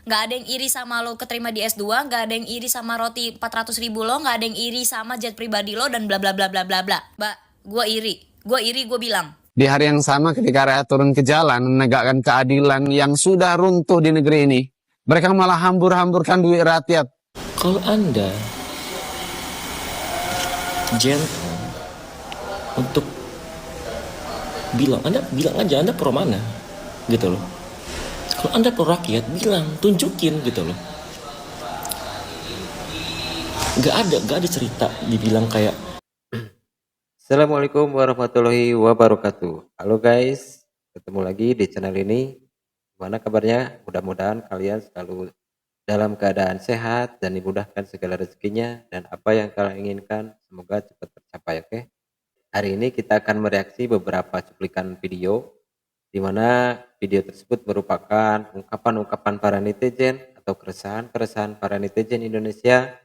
nggak ada yang iri sama lo keterima di S2, nggak ada yang iri sama roti 400.000 lo, nggak ada yang iri sama jet pribadi lo dan bla bla bla bla bla bla. Mbak, gue iri, gue bilang. Di hari yang sama ketika rakyat turun ke jalan menegakkan keadilan yang sudah runtuh di negeri ini, mereka malah hambur-hamburkan duit rakyat. Kalau Anda gentle untuk bilang aja Anda pro mana gitu loh. Kalau Anda pro rakyat, bilang, tunjukin gitu loh. Gak ada cerita dibilang kayak Assalamualaikum warahmatullahi wabarakatuh. Halo guys, ketemu lagi di channel ini. Gimana kabarnya? Mudah-mudahan kalian selalu dalam keadaan sehat dan dimudahkan segala rezekinya, dan apa yang kalian inginkan semoga cepat tercapai. Oke. Hari ini kita akan mereaksi beberapa cuplikan video, di mana video tersebut merupakan ungkapan-ungkapan para netizen atau keresahan-keresahan para netizen Indonesia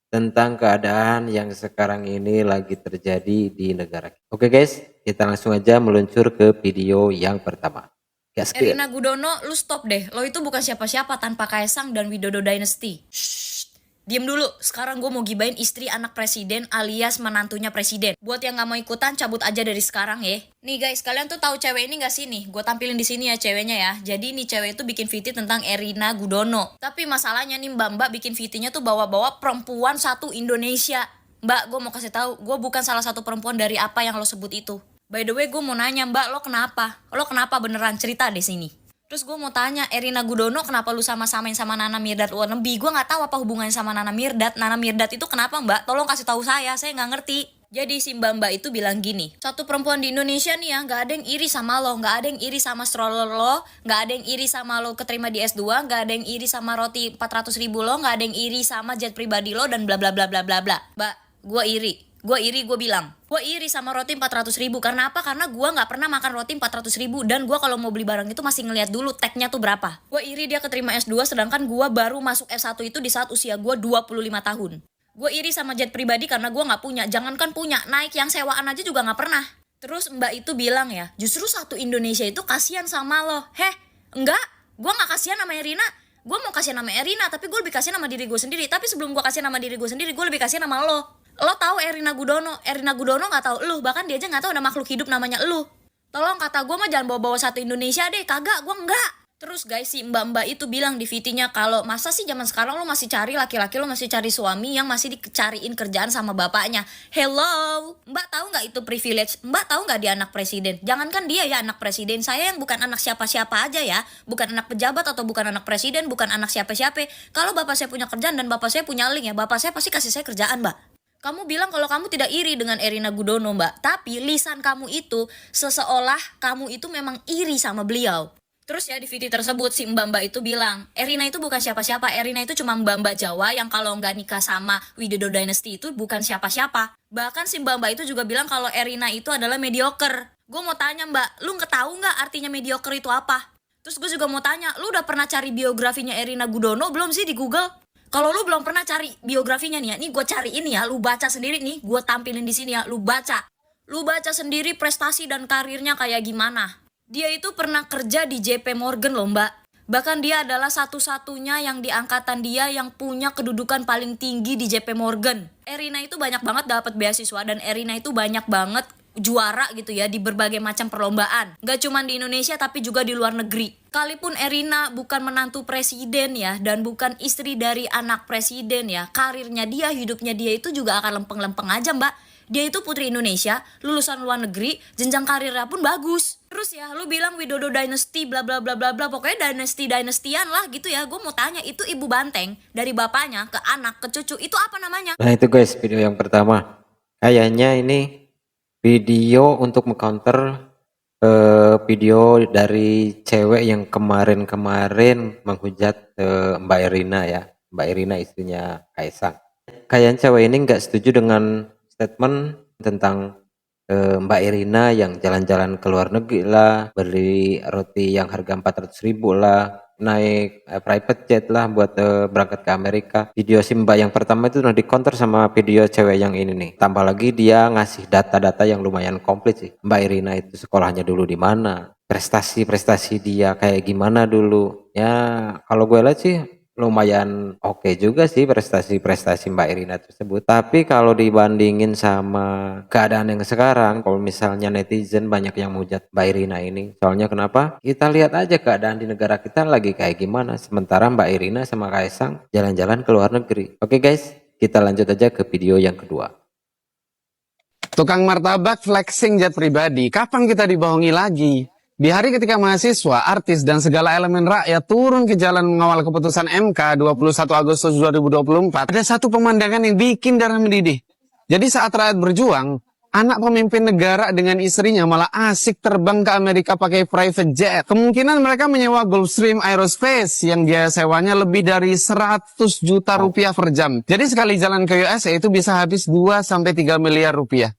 tentang keadaan yang sekarang ini lagi terjadi di negara kita. Oke guys, kita langsung aja meluncur ke video yang pertama. Gaskir. Erina Gudono, lu stop deh. Lo itu bukan siapa-siapa tanpa Kaesang dan Widodo Dynasty. Diem dulu, sekarang gue mau gibain istri anak presiden alias menantunya presiden. Buat yang gak mau ikutan, cabut aja dari sekarang ya. Nih guys, kalian tuh tahu cewek ini gak sih nih? Gue tampilin di sini ya ceweknya ya. Jadi nih cewek itu bikin VT tentang Erina Gudono. Tapi masalahnya nih mbak-mbak bikin VT-nya tuh bawa-bawa perempuan satu Indonesia. Mbak, gue mau kasih tahu, gue bukan salah satu perempuan dari apa yang lo sebut itu. By the way, gue mau nanya mbak, lo kenapa? Lo kenapa beneran cerita di sini? Terus gue mau tanya, Erina Gudono kenapa lu sama-samain sama Nana Mirdad wannabe? Gue gak tahu apa hubungannya sama Nana Mirdad. Nana Mirdad itu kenapa mbak? Tolong kasih tahu saya gak ngerti. Jadi si mbak-mbak itu bilang gini, satu perempuan di Indonesia nih ya, gak ada yang iri sama lo, gak ada yang iri sama stroller lo, gak ada yang iri sama lo keterima di S2, gak ada yang iri sama roti 400.000 lo, gak ada yang iri sama jet pribadi lo dan bla bla bla bla bla bla. Mbak, gue iri, gue bilang. Gue iri sama roti 400.000. Karena apa? Karena gue gak pernah makan roti 400.000. Dan gue kalau mau beli barang itu masih ngeliat dulu tagnya tuh berapa. Gue iri dia keterima S2 sedangkan gue baru masuk S1 itu di saat usia gue 25 tahun. Gue iri sama jet pribadi karena gue gak punya. Jangankan punya, naik yang sewaan aja juga gak pernah. Terus mbak itu bilang ya, justru satu Indonesia itu kasihan sama lo. Heh, enggak, gue gak kasihan sama Erina. Gue mau kasihan sama Erina, tapi gue lebih kasihan sama diri gue sendiri. Tapi sebelum gue kasihan sama diri gue sendiri, gue lebih kasihan sama lo. Lo tahu Erina Gudono nggak tahu lu, bahkan dia aja nggak tahu ada makhluk hidup namanya lu. Tolong kata gue mah jangan bawa-bawa satu Indonesia deh, kagak, gue enggak. Terus guys, si mbak-mbak itu bilang di VT-nya kalau masa sih zaman sekarang lo masih cari laki-laki, lo masih cari suami yang masih dicariin kerjaan sama bapaknya. Hello, mbak tahu nggak itu privilege? Mbak tahu nggak dia anak presiden? Jangankan dia ya anak presiden, saya yang bukan anak siapa-siapa aja ya, bukan anak pejabat atau bukan anak presiden, bukan anak siapa-siapa. Kalau bapak saya punya kerjaan dan bapak saya punya link ya, bapak saya pasti kasih saya kerjaan mbak. Kamu bilang kalau kamu tidak iri dengan Erina Gudono mbak, tapi lisan kamu itu seseolah kamu itu memang iri sama beliau. Terus ya di VT tersebut si mbak-mbak itu bilang, Erina itu bukan siapa-siapa, Erina itu cuma mbak-mbak Jawa yang kalau nggak nikah sama Widodo Dynasty itu bukan siapa-siapa. Bahkan si mbak-mbak itu juga bilang kalau Erina itu adalah mediocre. Gue mau tanya mbak, lu tahu nggak artinya mediocre itu apa? Terus gue juga mau tanya, lu udah pernah cari biografinya Erina Gudono belum sih di Google? Kalau lu belum pernah cari biografinya nih ya, nih gue cari ini ya, lu baca sendiri nih, gue tampilin di sini ya, lu baca. Lu baca sendiri prestasi dan karirnya kayak gimana. Dia itu pernah kerja di JP Morgan loh mbak. Bahkan dia adalah satu-satunya yang di angkatan dia yang punya kedudukan paling tinggi di JP Morgan. Erina itu banyak banget dapat beasiswa dan Erina itu banyak banget juara gitu ya di berbagai macam perlombaan. Gak cuma di Indonesia tapi juga di luar negeri. Sekalipun Erina bukan menantu presiden ya dan bukan istri dari anak presiden ya, karirnya dia, hidupnya dia itu juga akan lempeng-lempeng aja mbak. Dia itu putri Indonesia, lulusan luar negeri, jenjang karirnya pun bagus. Terus ya lu bilang Widodo Dynasty bla bla bla bla bla, pokoknya dynastian lah gitu ya. Gue mau tanya, itu ibu banteng dari bapaknya ke anak ke cucu itu apa namanya? Nah itu guys video yang pertama. Kayaknya ini video untuk mengcounter video dari cewek yang kemarin menghujat Mbak Erina ya. Mbak Erina istrinya Kaesang. Kayaknya cewek ini nggak setuju dengan statement tentang Mbak Erina yang jalan-jalan ke luar negeri lah, beli roti yang harga 400.000 lah, naik private jet lah buat berangkat ke Amerika. Video si Mbak yang pertama itu udah dikonter sama video cewek yang ini nih. Tambah lagi dia ngasih data-data yang lumayan komplit sih. Mbak Irina itu sekolahnya dulu di mana, prestasi-prestasi dia kayak gimana dulu. Ya kalau gue lihat sih lumayan oke juga sih prestasi-prestasi Mbak Irina tersebut. Tapi kalau dibandingin sama keadaan yang sekarang, kalau misalnya netizen banyak yang menghujat Mbak Irina ini. Soalnya kenapa? Kita lihat aja keadaan di negara kita lagi kayak gimana. Sementara Mbak Irina sama Kaisang jalan-jalan ke luar negeri. Oke guys, kita lanjut aja ke video yang kedua. Tukang martabak flexing jet pribadi, kapan kita dibohongi lagi? Di hari ketika mahasiswa, artis, dan segala elemen rakyat turun ke jalan mengawal keputusan MK 21 Agustus 2024, ada satu pemandangan yang bikin darah mendidih. Jadi saat rakyat berjuang, anak pemimpin negara dengan istrinya malah asik terbang ke Amerika pakai private jet. Kemungkinan mereka menyewa Gulfstream Aerospace yang biaya sewanya lebih dari 100 juta rupiah per jam. Jadi sekali jalan ke USA itu bisa habis 2-3 miliar rupiah.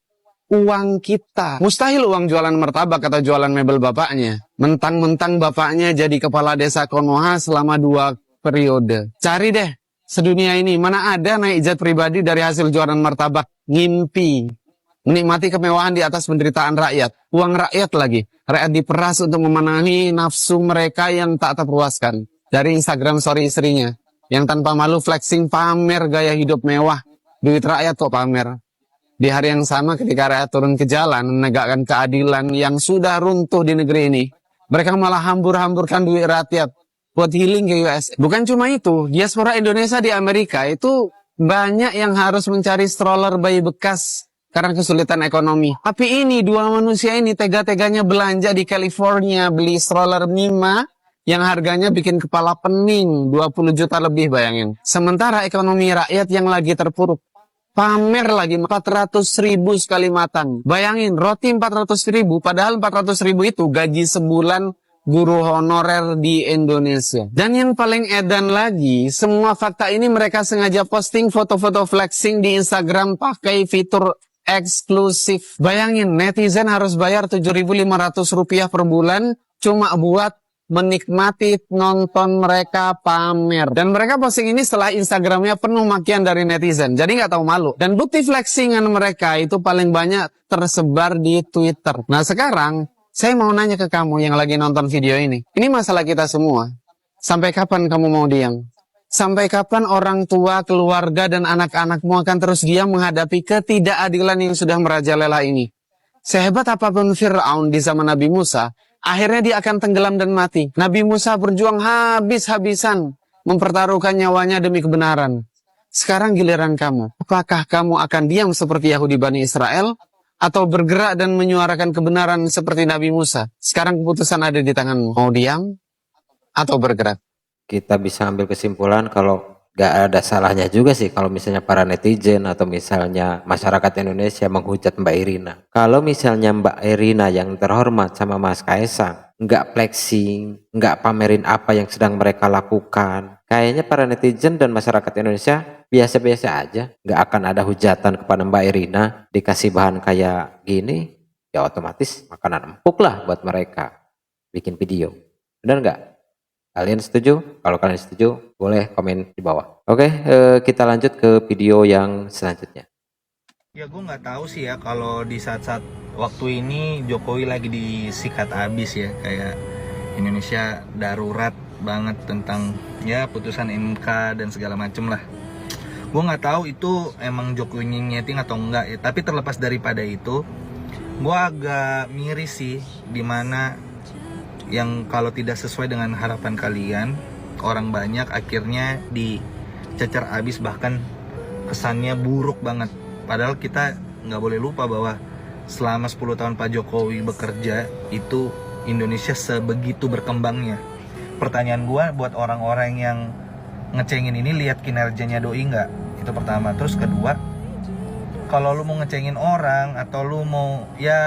Uang kita. Mustahil uang jualan martabak atau jualan mebel bapaknya. Mentang-mentang bapaknya jadi kepala desa Konoha selama 2 periode. Cari deh, sedunia ini mana ada naik jet pribadi dari hasil jualan martabak. Ngimpi. Menikmati kemewahan di atas penderitaan rakyat. Uang rakyat lagi. Rakyat diperas untuk memenuhi nafsu mereka yang tak terpuaskan. Dari Instagram story istrinya. Yang tanpa malu flexing pamer gaya hidup mewah. Duit rakyat kok pamer. Di hari yang sama ketika rakyat turun ke jalan menegakkan keadilan yang sudah runtuh di negeri ini, mereka malah hambur-hamburkan duit rakyat buat healing ke US. Bukan cuma itu, diaspora Indonesia di Amerika itu banyak yang harus mencari stroller bayi bekas karena kesulitan ekonomi. Tapi ini dua manusia ini tega-teganya belanja di California beli stroller Mima yang harganya bikin kepala pening 20 juta lebih, bayangin. Sementara ekonomi rakyat yang lagi terpuruk. Pamer lagi 400.000 sekali makan. Bayangin, roti 400.000, padahal 400.000 itu gaji sebulan guru honorer di Indonesia. Dan yang paling edan lagi, semua fakta ini mereka sengaja posting foto-foto flexing di Instagram pakai fitur eksklusif. Bayangin, netizen harus bayar 7.500 rupiah per bulan cuma buat menikmati nonton mereka pamer. Dan mereka posting ini setelah Instagramnya penuh makian dari netizen. Jadi nggak tahu malu. Dan bukti flexingan mereka itu paling banyak tersebar di Twitter. Nah sekarang, saya mau nanya ke kamu yang lagi nonton video ini. Ini masalah kita semua. Sampai kapan kamu mau diam? Sampai kapan orang tua, keluarga, dan anak-anakmu akan terus diam menghadapi ketidakadilan yang sudah merajalela ini? Sehebat apapun Fir'aun di zaman Nabi Musa, akhirnya dia akan tenggelam dan mati. Nabi Musa berjuang habis-habisan mempertaruhkan nyawanya demi kebenaran. Sekarang giliran kamu. Apakah kamu akan diam seperti Yahudi Bani Israel atau bergerak dan menyuarakan kebenaran seperti Nabi Musa? Sekarang keputusan ada di tanganmu. Mau diam atau bergerak? Kita bisa ambil kesimpulan kalau gak ada salahnya juga sih kalau misalnya para netizen atau misalnya masyarakat Indonesia menghujat Mbak Irina. Kalau misalnya Mbak Irina yang terhormat sama Mas Kaisang nggak flexing, nggak pamerin apa yang sedang mereka lakukan, kayaknya para netizen dan masyarakat Indonesia biasa-biasa aja. Nggak akan ada hujatan kepada Mbak Irina, dikasih bahan kayak gini, ya otomatis makanan empuk lah buat mereka bikin video. Benar nggak? Kalian setuju? Kalau kalian setuju, boleh komen di bawah. Oke, kita lanjut ke video yang selanjutnya. Ya gue nggak tahu sih ya kalau di saat-saat waktu ini Jokowi lagi disikat habis ya, kayak Indonesia darurat banget tentang ya putusan MK dan segala macem lah. Gue nggak tahu itu emang Jokowi nyeting atau enggak ya. Tapi terlepas daripada itu, gue agak miris sih dimana yang kalau tidak sesuai dengan harapan kalian, orang banyak akhirnya dicecer habis, bahkan kesannya buruk banget. Padahal kita nggak boleh lupa bahwa selama 10 tahun Pak Jokowi bekerja itu Indonesia sebegitu berkembangnya. Pertanyaan gue buat orang-orang yang ngecengin ini, lihat kinerjanya doi nggak? Itu pertama. Terus kedua, kalau lu mau ngecengin orang atau lu mau ya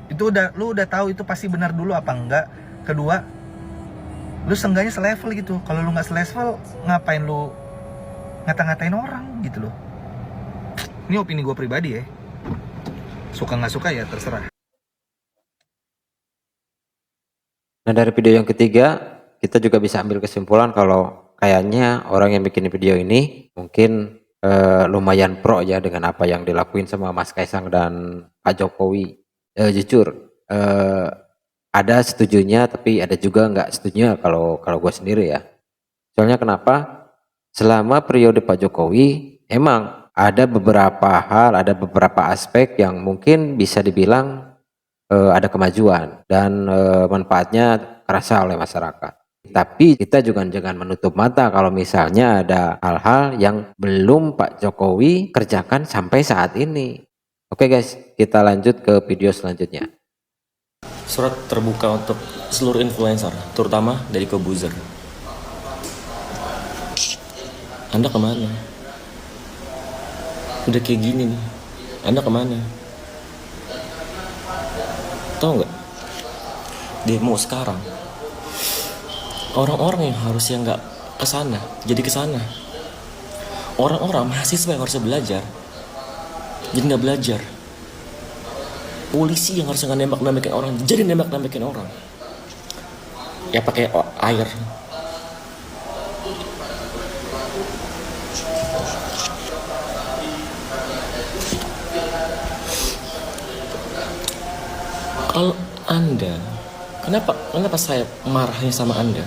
itu lu udah tahu itu pasti benar dulu apa enggak. Kedua, lu seenggaknya selevel gitu. Kalau lu nggak selevel, ngapain lu ngata-ngatain orang gitu loh. Ini opini gue pribadi ya. Suka nggak suka ya terserah. Nah dari video yang ketiga, kita juga bisa ambil kesimpulan kalau kayaknya orang yang bikin video ini mungkin lumayan pro ya dengan apa yang dilakuin sama Mas Kaisang dan Pak Jokowi. Jujur, ada setujunya tapi ada juga nggak setujunya kalau gue sendiri ya. Soalnya kenapa? Selama periode Pak Jokowi emang ada beberapa hal, ada beberapa aspek yang mungkin bisa dibilang ada kemajuan dan manfaatnya kerasa oleh masyarakat. Tapi kita juga jangan menutup mata kalau misalnya ada hal-hal yang belum Pak Jokowi kerjakan sampai saat ini. Oke guys, kita lanjut ke video selanjutnya. Surat terbuka untuk seluruh influencer, terutama dari Kobuzer. Anda kemana? Udah kayak gini nih, Anda kemana? Tahu nggak? Demo sekarang, orang-orang yang harusnya nggak kesana, jadi kesana. Orang-orang mahasiswa yang harusnya belajar, jadi nggak belajar. Polisi yang harusnya nggak nembak-nembakin orang, jadi nembak-nembakin orang. Ya pakai air. Kalau Anda, kenapa saya marahnya sama Anda?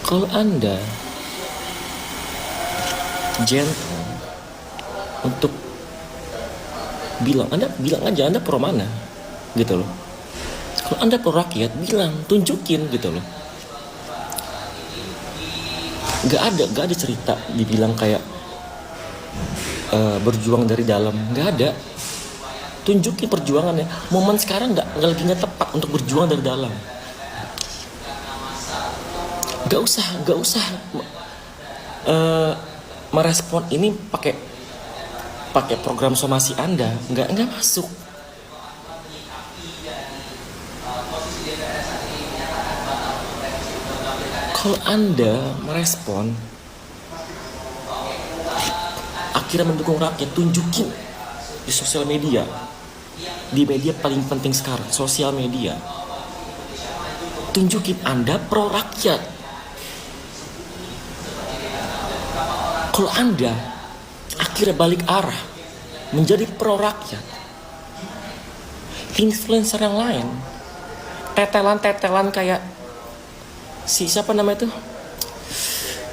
Kalau Anda gentle untuk bilang aja Anda pro mana, gitu loh. Kalau Anda pro rakyat, bilang, tunjukin gitu loh. Gak ada cerita dibilang kayak berjuang dari dalam, gak ada. Tunjukin perjuangannya. Momen sekarang nggak tepat untuk berjuang dari dalam. Gak usah merespon ini pakai program somasi Anda. Nggak masuk. Kalau Anda merespon akhirnya mendukung rakyat, tunjukin di sosial media. Di media paling penting sekarang, sosial media. Tunjukin Anda pro rakyat. Kalau Anda akhirnya balik arah menjadi pro rakyat, influencer yang lain tetelan kayak siapa namanya itu,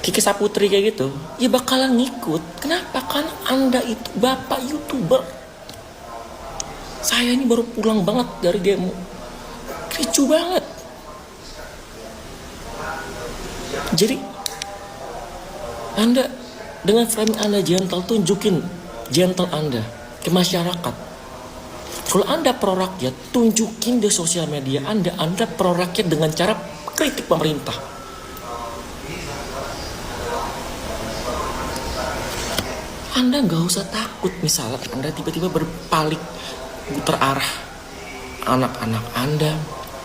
Kiki Saputri kayak gitu, ya bakalan ngikut. Kenapa? Karena Anda itu bapak YouTuber. Saya ini baru pulang banget dari demo, ricu banget. Jadi Anda dengan framing Anda gentle, tunjukin gentle Anda ke masyarakat. Kalau Anda pro rakyat, tunjukin di sosial media Anda pro rakyat dengan cara kritik pemerintah. Anda nggak usah takut misalnya Anda tiba-tiba berpaling, putar arah anak-anak Anda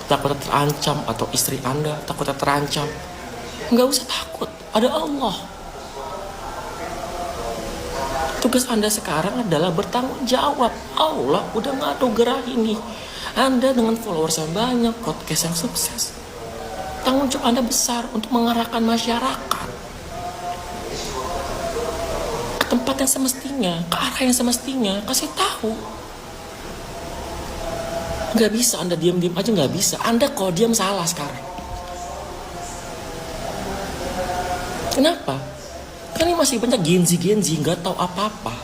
takutnya terancam, atau istri Anda takutnya terancam. Nggak usah takut, ada Allah. Tugas Anda sekarang adalah bertanggung jawab. Allah udah nganugerah ini Anda dengan followers yang banyak, podcast yang sukses. Tanggung jawab Anda besar untuk mengarahkan masyarakat ke tempat yang semestinya, ke arah yang semestinya. Kasih tahu. Nggak bisa Anda diam-diam aja, nggak bisa. Anda kalau diam salah sekarang. Kenapa? Kan ini masih banyak genzi nggak tahu apa-apa.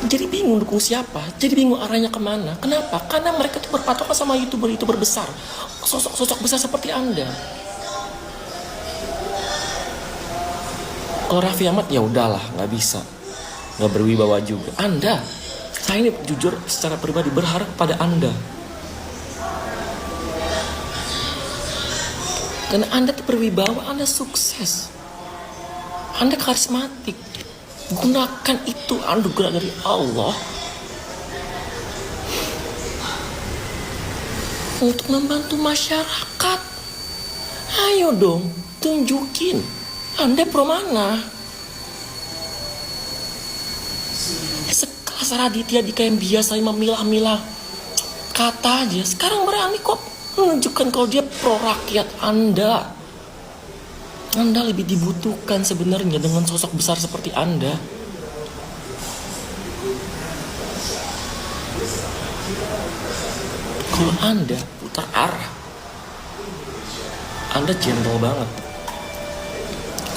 Jadi bingung dukung siapa, jadi bingung arahnya kemana. Kenapa? Karena mereka tuh berpatokan sama YouTuber besar, sosok besar seperti Anda. Kalau Raffi Ahmad ya udahlah, nggak bisa, nggak berwibawa juga. Saya ini jujur secara pribadi berharap pada Anda. Karena Anda tuh berwibawa, Anda sukses, Anda karismatik. Gunakan itu anugerah dari Allah untuk membantu masyarakat. Ayo dong, tunjukin Anda pro mana. Sekelas Raditya Dika yang biasa memilah-milah kata aja, sekarang berani kok menunjukkan kalau dia pro rakyat. Anda lebih dibutuhkan sebenarnya dengan sosok besar seperti Anda. Kalau Anda putar arah, Anda gentle banget.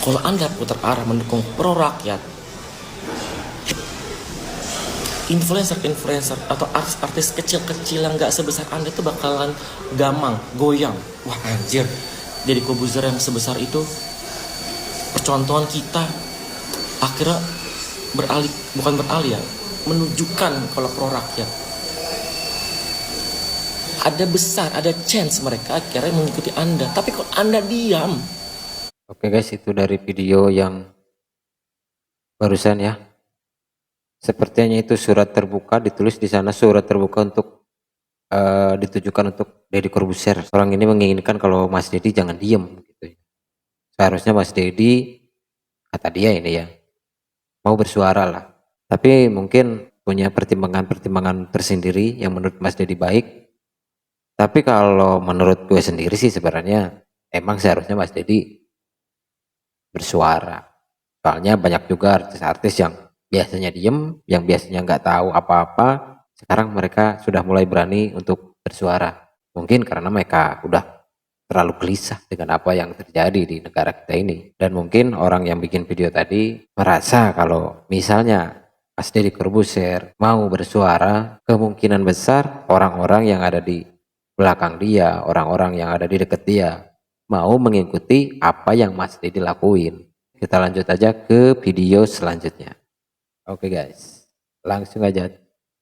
Kalau Anda putar arah mendukung pro rakyat, influencer atau artis kecil-kecil yang gak sebesar Anda tuh bakalan gamang, goyang. Wah anjir, jadi Kobuzer yang sebesar itu, percontohan kita akhirnya bukan beralih ya, menunjukkan kalau pro rakyat. Ada besar, ada chance mereka akhirnya mengikuti Anda. Tapi kalau Anda diam. Oke guys, itu dari video yang barusan ya. Sepertinya itu surat terbuka, ditulis di sana surat terbuka untuk ditujukan untuk Deddy Corbuzier. Orang ini menginginkan kalau Mas Deddy jangan diem gitu. Seharusnya Mas Deddy, kata dia ini ya, mau bersuara lah. Tapi mungkin punya pertimbangan tersendiri yang menurut Mas Deddy baik. Tapi kalau menurut gue sendiri sih sebenarnya emang seharusnya Mas Deddy bersuara. Soalnya banyak juga artis-artis yang biasanya diem, yang biasanya nggak tahu apa-apa, sekarang mereka sudah mulai berani untuk bersuara. Mungkin karena mereka udah terlalu gelisah dengan apa yang terjadi di negara kita ini. Dan mungkin orang yang bikin video tadi merasa kalau misalnya Mas Deddy Corbuzier mau bersuara, kemungkinan besar orang-orang yang ada di belakang dia, orang-orang yang ada di dekat dia mau mengikuti apa yang Mas Deddy lakuin. Kita lanjut aja ke video selanjutnya. Oke guys, langsung aja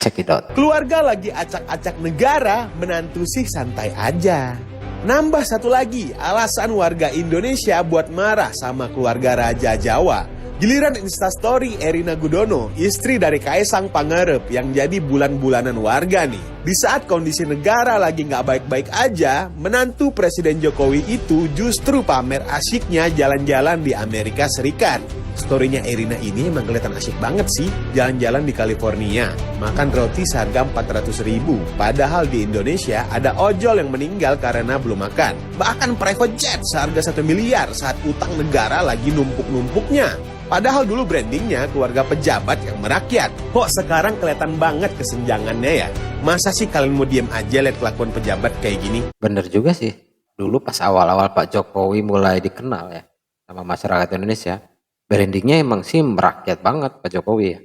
check it out. Keluarga lagi acak-acak negara, menantu sih santai aja. Nambah satu lagi alasan warga Indonesia buat marah sama keluarga Raja Jawa. Giliran Instastory Erina Gudono, istri dari Kaisang Pangarep yang jadi bulan-bulanan warga nih. Di saat kondisi negara lagi nggak baik-baik aja, menantu Presiden Jokowi itu justru pamer asyiknya jalan-jalan di Amerika Serikat. Storynya Erina ini emang kelihatan asyik banget sih, jalan-jalan di California, makan roti seharga 400.000, padahal di Indonesia ada ojol yang meninggal karena belum makan. Bahkan private jet seharga 1 miliar saat utang negara lagi numpuk-numpuknya. Padahal dulu brandingnya keluarga pejabat yang merakyat. Kok sekarang kelihatan banget kesenjangannya ya? Masa sih kalian mau diem aja lihat kelakuan pejabat kayak gini? Bener juga sih, dulu pas awal-awal Pak Jokowi mulai dikenal ya sama masyarakat Indonesia, brandingnya emang sih merakyat banget Pak Jokowi ya.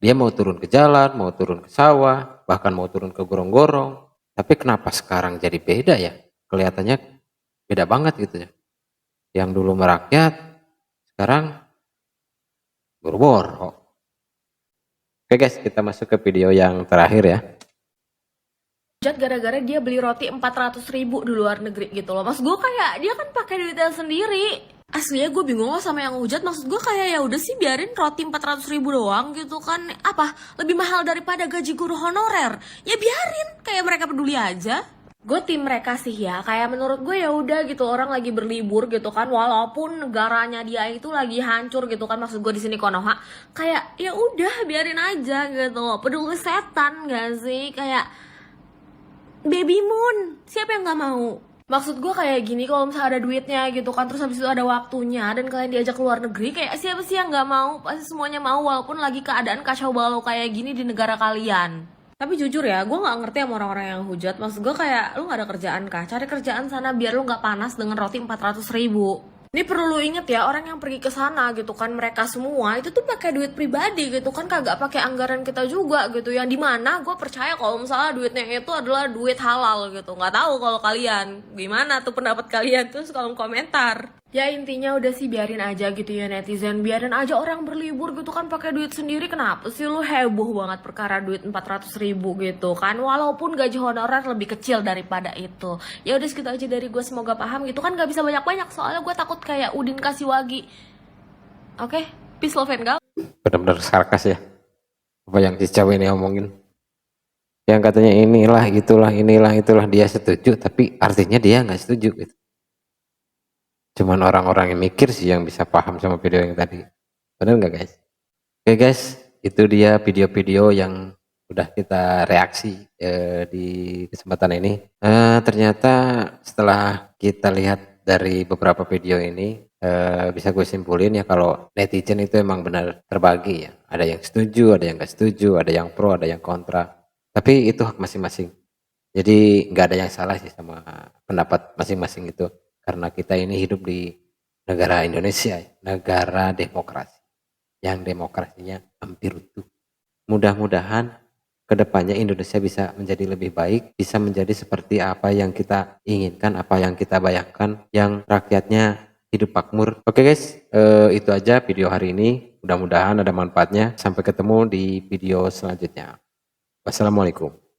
Dia mau turun ke jalan, mau turun ke sawah, bahkan mau turun ke gorong-gorong. Tapi kenapa sekarang jadi beda ya? Kelihatannya beda banget gitu ya. Yang dulu merakyat, sekarang boro-boro. Oke guys, kita masuk ke video yang terakhir ya. Hujat gara-gara dia beli roti 400.000 di luar negeri gitu loh. Maksud gue kayak dia kan pakai duitnya sendiri. Aslinya gue bingung loh sama yang hujat. Maksud gue kayak ya udah sih biarin roti 400.000 doang gitu kan. Apa lebih mahal daripada gaji guru honorer? Ya biarin, kayak mereka peduli aja. Gue tim mereka sih ya, kayak menurut gue ya udah gitu, orang lagi berlibur gitu kan, walaupun negaranya dia itu lagi hancur gitu kan, maksud gue di sini Konoha, kayak ya udah biarin aja gitu, peduli setan gak sih, kayak baby moon, siapa yang nggak mau? Maksud gue kayak gini, kalau misalnya ada duitnya gitu kan, terus habis itu ada waktunya dan kalian diajak ke luar negeri, kayak siapa sih yang nggak mau? Pasti semuanya mau, walaupun lagi keadaan kacau balau kayak gini di negara kalian. Tapi jujur ya, gue gak ngerti sama orang-orang yang hujat. Maksud gue kayak, lu gak ada kerjaan kah? Cari kerjaan sana biar lu gak panas dengan roti 400.000. Ini perlu lu inget ya, orang yang pergi ke sana gitu kan, mereka semua itu tuh pakai duit pribadi gitu kan, kagak pakai anggaran kita juga gitu. Yang dimana gue percaya kalau misalnya duitnya itu adalah duit halal gitu. Nggak tahu kalau kalian gimana tuh pendapat kalian, terus kolom komentar. Ya intinya udah sih biarin aja gitu ya netizen, biarin aja orang berlibur gitu kan pakai duit sendiri. Kenapa sih lu heboh banget perkara duit 400.000 gitu kan, walaupun gaji honorer lebih kecil daripada itu. Ya udah segitu aja dari gue, semoga paham gitu kan, gak bisa banyak-banyak soalnya gue takut kayak Udin Kasiwagi. Oke, peace love and gal. Benar-benar sarkas ya apa yang si cewek ini omongin, yang katanya inilah itulah dia setuju, tapi artinya dia nggak setuju gitu. Cuman orang-orang yang mikir sih yang bisa paham sama video yang tadi. Bener nggak guys? Oke guys, itu dia video-video yang udah kita reaksi di kesempatan ini. Ternyata setelah kita lihat dari beberapa video ini, bisa gue simpulin ya kalau netizen itu emang benar terbagi ya. Ada yang setuju, ada yang nggak setuju, ada yang pro, ada yang kontra. Tapi itu hak masing-masing. Jadi nggak ada yang salah sih sama pendapat masing-masing itu. Karena kita ini hidup di negara Indonesia, negara demokrasi. Yang demokrasinya hampir utuh. Mudah-mudahan kedepannya Indonesia bisa menjadi lebih baik, bisa menjadi seperti apa yang kita inginkan, apa yang kita bayangkan, yang rakyatnya hidup makmur. Oke guys, itu aja video hari ini. Mudah-mudahan ada manfaatnya. Sampai ketemu di video selanjutnya. Wassalamualaikum.